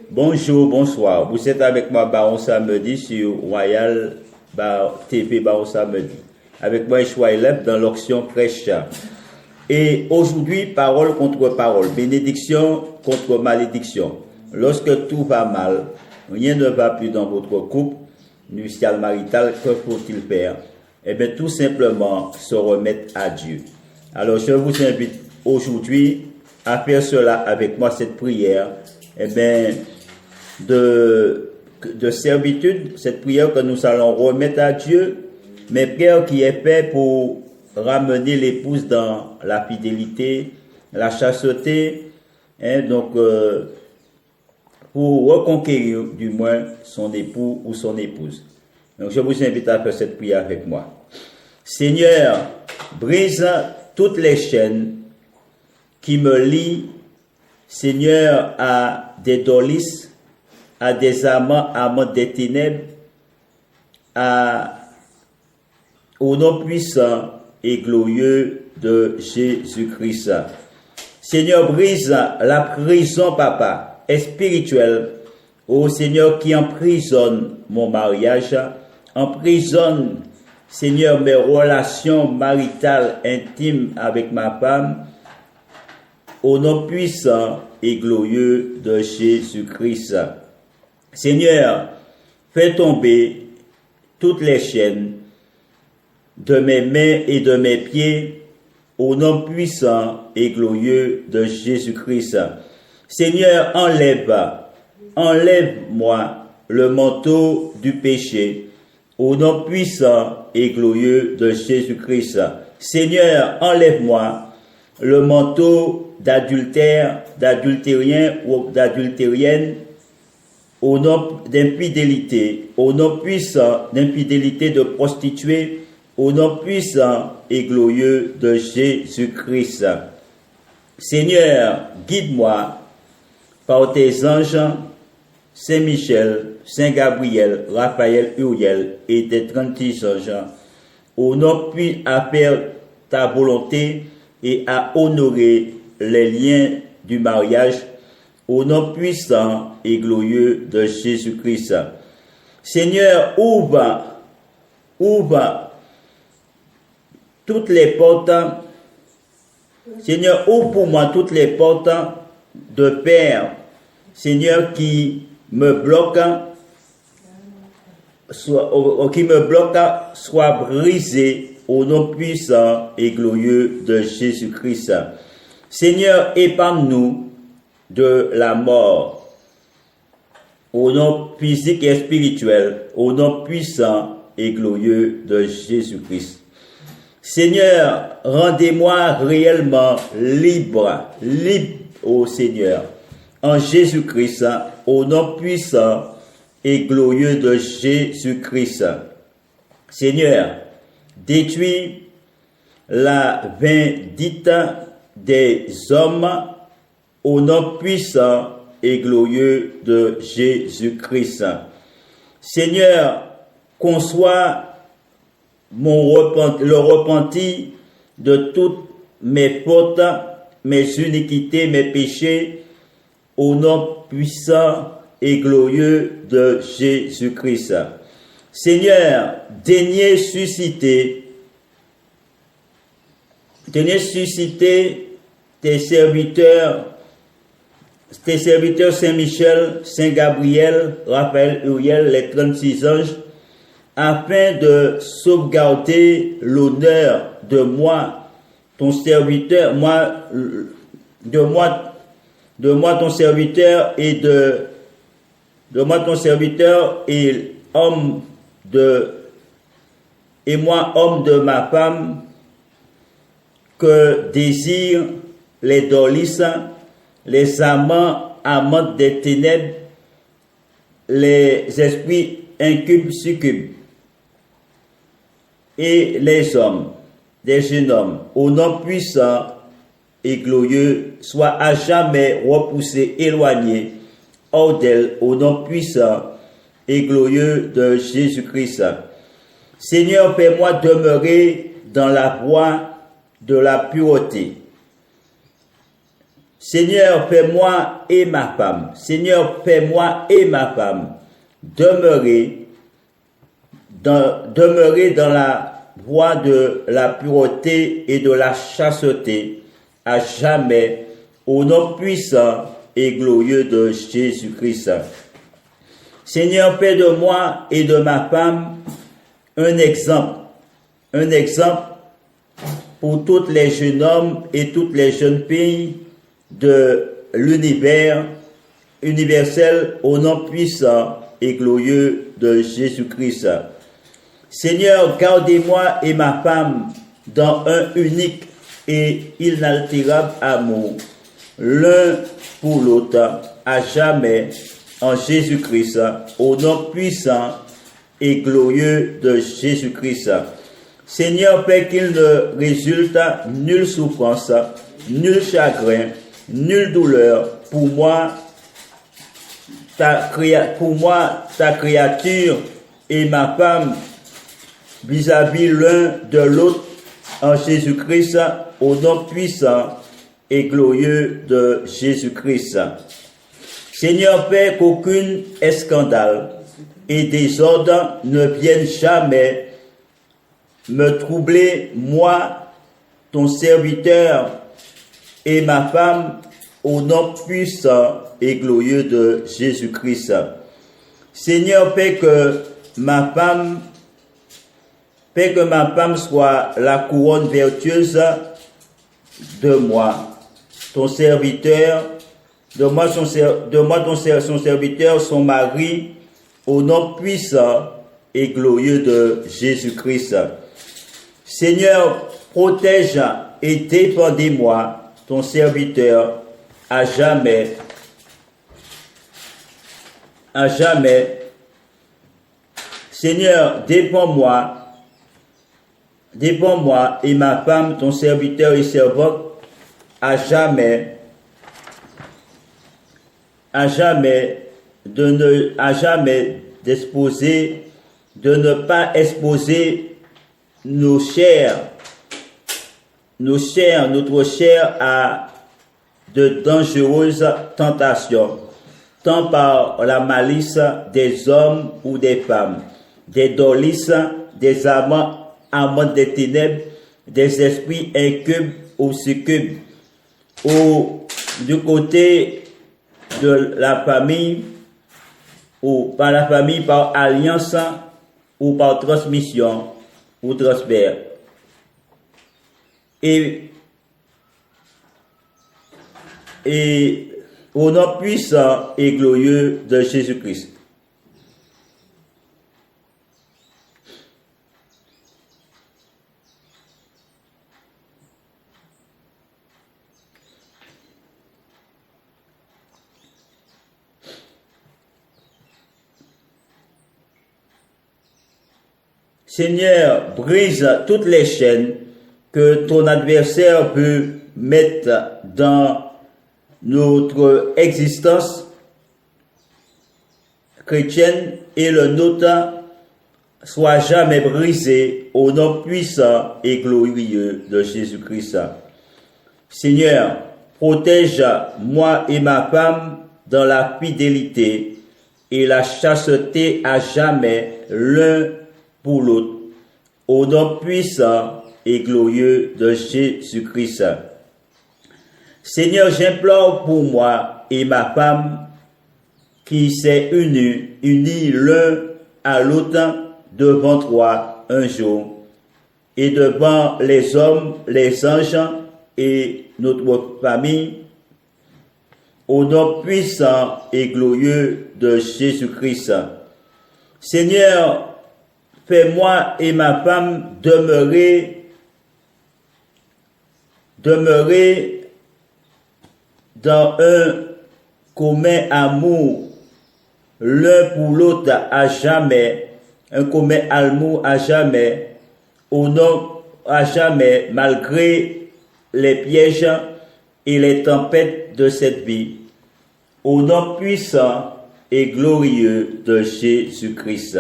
Bonjour, bonsoir. Vous êtes avec moi Baron Samedi sur Royal TV Baron Samedi. Avec moi Chouailep dans l'option prêche. Et aujourd'hui, parole contre parole, bénédiction contre malédiction. Lorsque tout va mal, rien ne va plus dans votre couple, nuptial marital, que faut-il faire? Eh bien, tout simplement se remettre à Dieu. Alors, je vous invite aujourd'hui à faire cela avec moi, cette prière, eh bien, de servitude, cette prière que nous allons remettre à Dieu, mais prière qui est faite pour ramener l'épouse dans la fidélité, la chasteté, pour reconquérir du moins son époux ou son épouse. Donc je vous invite à faire cette prière avec moi. Seigneur, brise toutes les chaînes qui me lient, Seigneur, à des dolis, à des amants des ténèbres, au nom puissant et glorieux de Jésus-Christ. Seigneur, brise la prison, Papa, spirituelle, ô Seigneur, qui emprisonne mon mariage, emprisonne, Seigneur, mes relations maritales intimes avec ma femme, au nom puissant et glorieux de Jésus-Christ. Seigneur, fais tomber toutes les chaînes de mes mains et de mes pieds, au nom puissant et glorieux de Jésus-Christ. Seigneur, enlève-moi le manteau du péché, au nom puissant et glorieux de Jésus-Christ. Seigneur, enlève-moi le manteau d'adultère, d'adultérien ou d'adultérienne, au nom d'infidélité, au nom puissant d'infidélité de prostituée, au nom puissant et glorieux de Jésus-Christ. Seigneur, guide-moi par tes anges, Saint Michel, Saint Gabriel, Raphaël, Uriel et tes 36 anges, au nom puis à faire ta volonté et à honorer les liens du mariage, au nom puissant et glorieux de Jésus-Christ. Seigneur, ouvre toutes les portes. Seigneur, ouvre pour moi toutes les portes de père, Seigneur, qui me bloquent, soit brisé au nom puissant et glorieux de Jésus-Christ. Seigneur, épargne-nous de la mort, au nom physique et spirituel, au nom puissant et glorieux de Jésus-Christ. Seigneur, rendez-moi réellement libre, ô Seigneur, en Jésus-Christ, au nom puissant et glorieux de Jésus-Christ. Seigneur, détruis la vindicte des hommes, au nom puissant et glorieux de Jésus-Christ. Seigneur, conçois le repenti de toutes mes fautes, mes iniquités, mes péchés, au nom puissant et glorieux de Jésus-Christ. Seigneur, daignez susciter tes serviteurs Saint Michel, Saint Gabriel, Raphaël, Uriel, les 36 anges, afin de sauvegarder l'honneur de moi, ton serviteur, ton serviteur et homme de ma femme, que désirent les dolis, les amants des ténèbres, les esprits incubes, succubes, et les hommes, des jeunes hommes, au nom puissant et glorieux, soient à jamais repoussés, éloignés, hors d'elle, au nom puissant et glorieux de Jésus-Christ. Seigneur, fais-moi demeurer dans la voie de la pureté. Seigneur, fais-moi et ma femme. Seigneur, fais-moi et ma femme demeurer dans la voie de la pureté et de la chasteté à jamais, au nom puissant et glorieux de Jésus-Christ. Seigneur, fais de moi et de ma femme un exemple pour tous les jeunes hommes et toutes les jeunes filles de l'univers universel au nom puissant et glorieux de Jésus-Christ. Seigneur, gardez-moi et ma femme dans un unique et inaltérable amour, l'un pour l'autre, à jamais, en Jésus-Christ, au nom puissant et glorieux de Jésus-Christ. Seigneur, fais qu'il ne résulte nulle souffrance, nul chagrin, nulle douleur pour moi, ta créature et ma femme vis-à-vis l'un de l'autre en Jésus-Christ, au nom puissant et glorieux de Jésus-Christ. Seigneur, fais qu'aucun scandale et désordre ne viennent jamais me troubler, moi, ton serviteur et ma femme, au nom puissant et glorieux de Jésus-Christ. Seigneur, fais que ma femme soit la couronne vertueuse de moi, ton serviteur, son serviteur, son mari, au nom puissant et glorieux de Jésus-Christ. Seigneur, protège et défendez-moi, ton serviteur, à jamais. À jamais. Seigneur, défends-moi et ma femme, ton serviteur et servante, à jamais, de ne pas exposer notre chair à de dangereuses tentations, tant par la malice des hommes ou des femmes, des dolices, des amants des ténèbres, des esprits incubes ou succubes, ou du côté de la famille, ou par la famille, par alliance, ou par transmission, ou transfert. Et au nom puissant et glorieux de Jésus-Christ. Seigneur, brise toutes les chaînes que ton adversaire peut mettre dans notre existence chrétienne, et le nôtre soit jamais brisé au nom puissant et glorieux de Jésus-Christ. Seigneur, protège moi et ma femme dans la fidélité et la chasteté à jamais l'un pour l'autre, au nom puissant et glorieux de Jésus-Christ. Seigneur, j'implore pour moi et ma femme qui s'est unis l'un à l'autre devant toi un jour, et devant les hommes, les anges et notre famille, au nom puissant et glorieux de Jésus-Christ. Seigneur, fais-moi et ma femme demeurer dans un commun amour l'un pour l'autre à jamais, un commun amour à jamais, au nom à jamais, malgré les pièges et les tempêtes de cette vie, au nom puissant et glorieux de Jésus-Christ.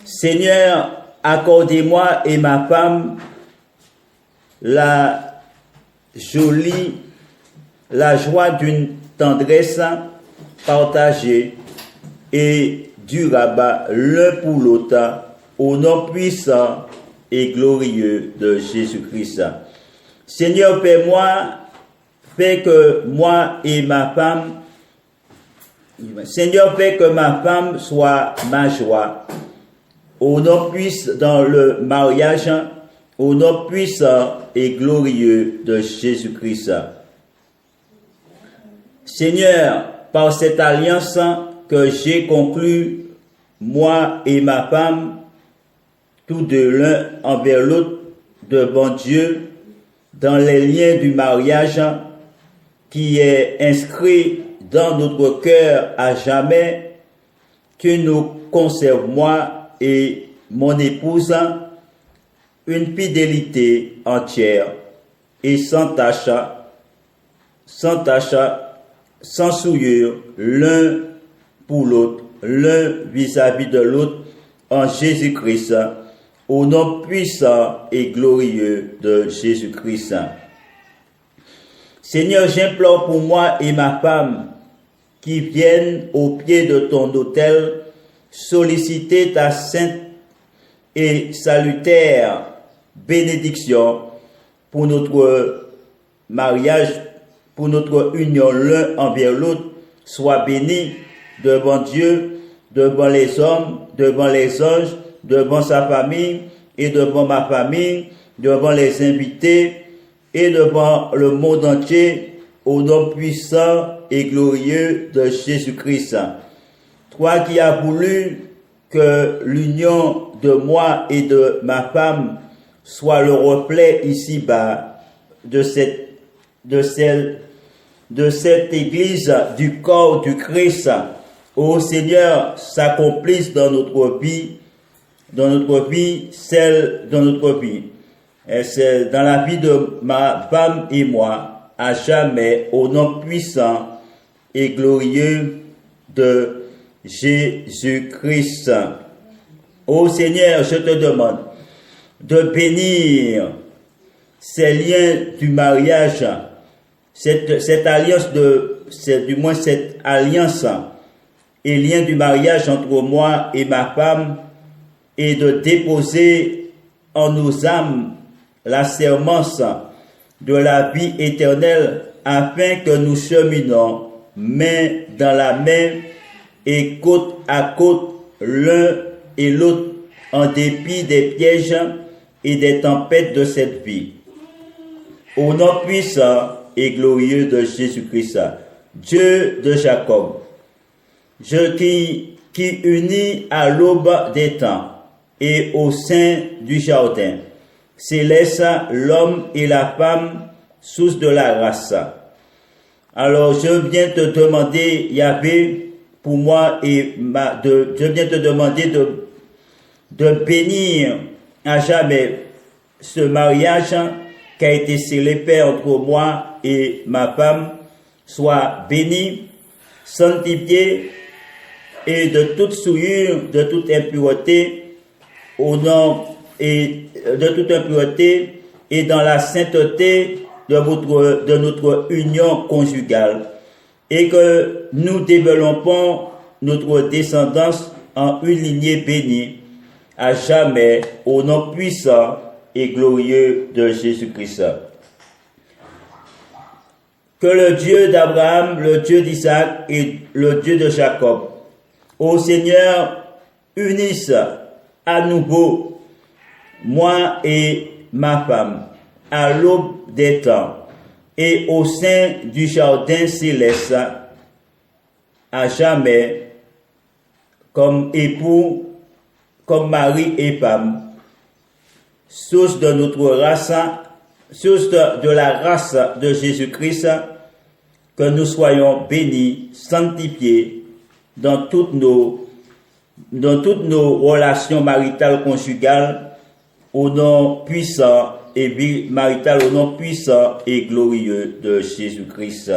Seigneur, accordez-moi et ma femme la jolie la joie d'une tendresse partagée et durable l'un pour l'autre, au nom puissant et glorieux de Jésus-Christ. Seigneur Père, fais que moi et ma femme, Seigneur, fais que ma femme soit ma joie, au nom puissant dans le mariage, au nom puissant et glorieux de Jésus-Christ. Seigneur, par cette alliance que j'ai conclue, moi et ma femme, tous deux l'un envers l'autre, devant Dieu, dans les liens du mariage qui est inscrit dans notre cœur à jamais, tu nous conserves, moi et mon épouse, une fidélité entière et sans tache, sans souillure, l'un pour l'autre, l'un vis-à-vis de l'autre, en Jésus-Christ, au nom puissant et glorieux de Jésus-Christ. Seigneur, j'implore pour moi et ma femme qui viennent au pied de ton autel solliciter ta sainte et salutaire bénédiction pour notre mariage, pour notre union l'un envers l'autre. Sois béni devant Dieu, devant les hommes, devant les anges, devant sa famille et devant ma famille, devant les invités et devant le monde entier, au nom puissant et glorieux de Jésus-Christ. Toi qui as voulu que l'union de moi et de ma femme soit le reflet ici-bas de cette Église du corps du Christ, ô Seigneur, s'accomplisse dans notre vie, et c'est dans la vie de ma femme et moi, à jamais, au nom puissant et glorieux de Jésus-Christ. Ô Seigneur, je te demande de bénir ces liens du mariage, cette alliance cette alliance et lien du mariage entre moi et ma femme, et de déposer en nos âmes la semence de la vie éternelle, afin que nous cheminons main dans la main et côte à côte l'un et l'autre, en dépit des pièges et des tempêtes de cette vie. Au nom puissant et glorieux de Jésus-Christ, Dieu de Jacob, qui unit à l'aube des temps et au sein du jardin, céleste l'homme et la femme, source de la grâce. Alors je viens te demander, Yahvé, pour moi et je viens te demander de bénir à jamais ce mariage qui a été célébré entre moi et ma femme, soit béni, sanctifié et de toute souillure, de toute impureté, au nom et de toute impureté et dans la sainteté de notre union conjugale, et que nous développons notre descendance en une lignée bénie à jamais, au nom puissant et glorieux de Jésus-Christ. Que le Dieu d'Abraham, le Dieu d'Isaac et le Dieu de Jacob, ô Seigneur, unissent à nouveau moi et ma femme à l'aube des temps et au sein du jardin céleste à jamais, comme époux, comme mari et femme, source de notre race, source de la race de Jésus-Christ, que nous soyons bénis, sanctifiés dans toutes nos relations maritales conjugales, au nom puissant et marital, au nom puissant et glorieux de Jésus-Christ.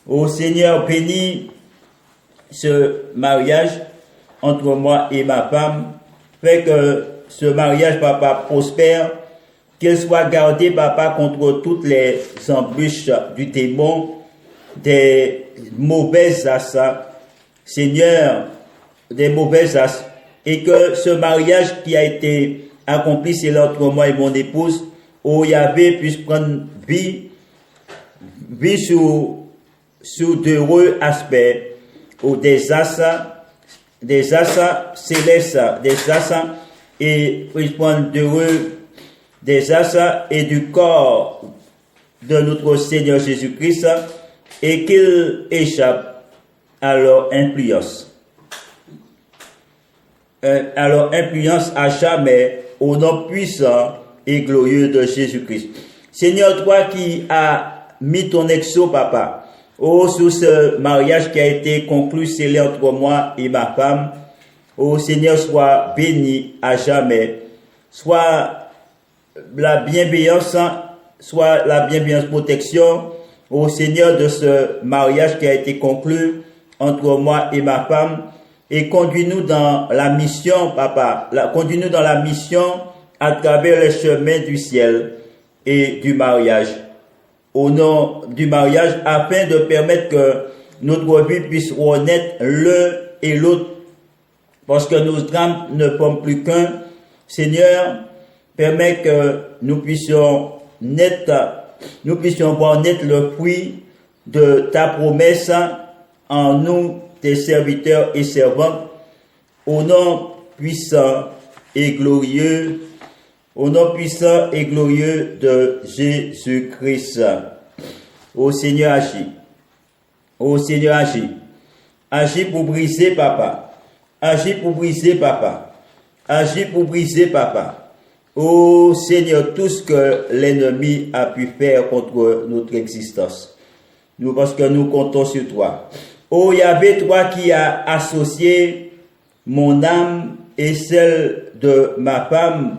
Ô Seigneur, bénis ce mariage entre moi et ma femme, fait que ce mariage, papa, prospère Qu'il soit gardé, papa, contre toutes les embûches du démon, des mauvaises astres, Seigneur, des mauvaises astres, et que ce mariage qui a été accompli, c'est entre moi et mon épouse, où Yahvé puisse prendre vie sous d'heureux aspects, ou des astres célestes, des astres, et puisse prendre d'heureux des astres et du corps de notre Seigneur Jésus-Christ, et qu'il échappe à leur influence. À jamais, au nom puissant et glorieux de Jésus-Christ. Seigneur, toi qui as mis ton exo, papa, sur ce mariage qui a été conclu, scellé entre moi et ma femme, Seigneur, sois béni à jamais, soit la bienveillance protection, Seigneur, de ce mariage qui a été conclu entre moi et ma femme, et conduis-nous dans la mission, papa, conduis-nous dans la mission à travers les chemins du ciel et du mariage, au nom du mariage, afin de permettre que notre vie puisse renaître l'un et l'autre, parce que nos âmes ne forment plus qu'un. Seigneur, permet que nous puissions voir naître le fruit de ta promesse en nous, tes serviteurs et servantes, au nom puissant et glorieux, de Jésus-Christ. Ô Seigneur, agis. Ô Seigneur, agis. Agis pour briser, papa. Agis pour briser, papa. Agis pour briser, papa. Ô Seigneur, tout ce que l'ennemi a pu faire contre notre existence. Parce que nous comptons sur toi. Ô Yahvé, toi qui as associé mon âme et celle de ma femme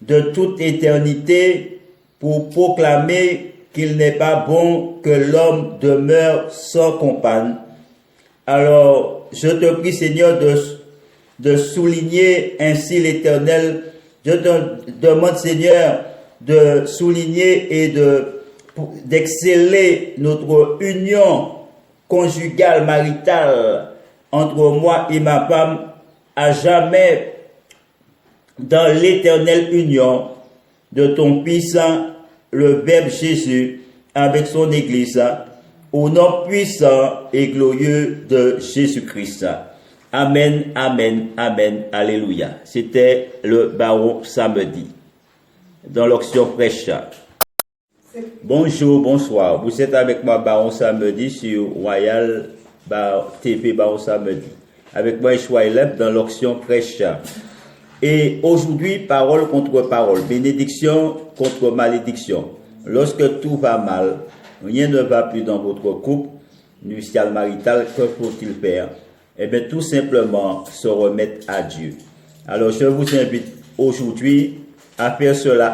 de toute éternité pour proclamer qu'il n'est pas bon que l'homme demeure sans compagne. Alors, je te prie, Seigneur, de souligner ainsi l'Éternel. Je te demande, Seigneur, de souligner et d'exceller notre union conjugale, maritale, entre moi et ma femme, à jamais dans l'éternelle union de ton Fils, le Verbe Jésus, avec son Église, au nom puissant et glorieux de Jésus-Christ. Amen, amen, amen, alléluia. C'était le Baron Samedi, dans l'onction fraîche. Bonjour, bonsoir. Vous êtes avec moi, Baron Samedi, sur Royal TV Baron Samedi. Avec moi, Ishwaelep, dans l'onction fraîche. Et aujourd'hui, parole contre parole, bénédiction contre malédiction. Lorsque tout va mal, rien ne va plus dans votre couple nuptial marital, que faut-il faire? Eh bien, tout simplement se remettre à Dieu. Alors, je vous invite aujourd'hui à faire cela